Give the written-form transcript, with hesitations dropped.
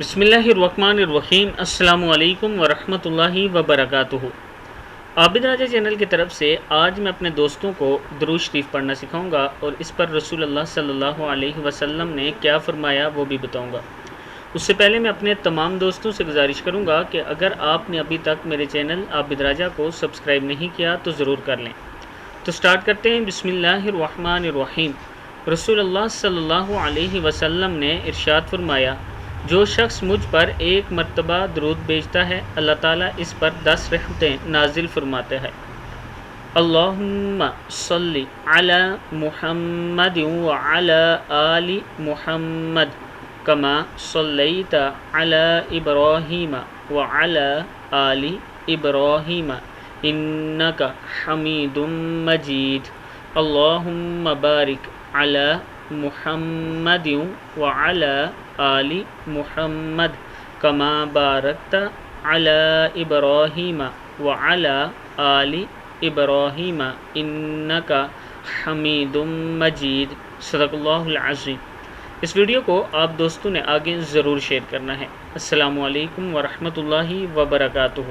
بسم اللہ الرحمن الرحیم۔ السلام علیکم ورحمۃ اللہ وبرکاتہ۔ عابد راجہ چینل کی طرف سے آج میں اپنے دوستوں کو درود شریف پڑھنا سکھاؤں گا اور اس پر رسول اللہ صلی اللہ علیہ وسلم نے کیا فرمایا وہ بھی بتاؤں گا۔ اس سے پہلے میں اپنے تمام دوستوں سے گزارش کروں گا کہ اگر آپ نے ابھی تک میرے چینل عابد راجہ کو سبسکرائب نہیں کیا تو ضرور کر لیں۔ تو سٹارٹ کرتے ہیں۔ بسم اللہ الرحمن الرحیم۔ رسول اللہ صلی اللہ علیہ وسلم نے ارشاد فرمایا، جو شخص مجھ پر ایک مرتبہ درود بھیجتا ہے اللہ تعالیٰ اس پر 10 رحمتیں نازل فرماتے ہیں۔ اللہم صلی علی محمد وعلی آل محمد کما صلیت علی ابراہیم وعلی آل ابراہیم انک حمید مجید۔ اللہم بارک علی محمد وعلی آل محمد کما بارکت علی ابراہیم وعلی آل ابراہیم انک حمید مجید۔ صدق اللہ العظیم۔ اس ویڈیو کو آپ دوستوں نے آگے ضرور شیئر کرنا ہے۔ السلام علیکم ورحمۃ اللہ وبرکاتہ۔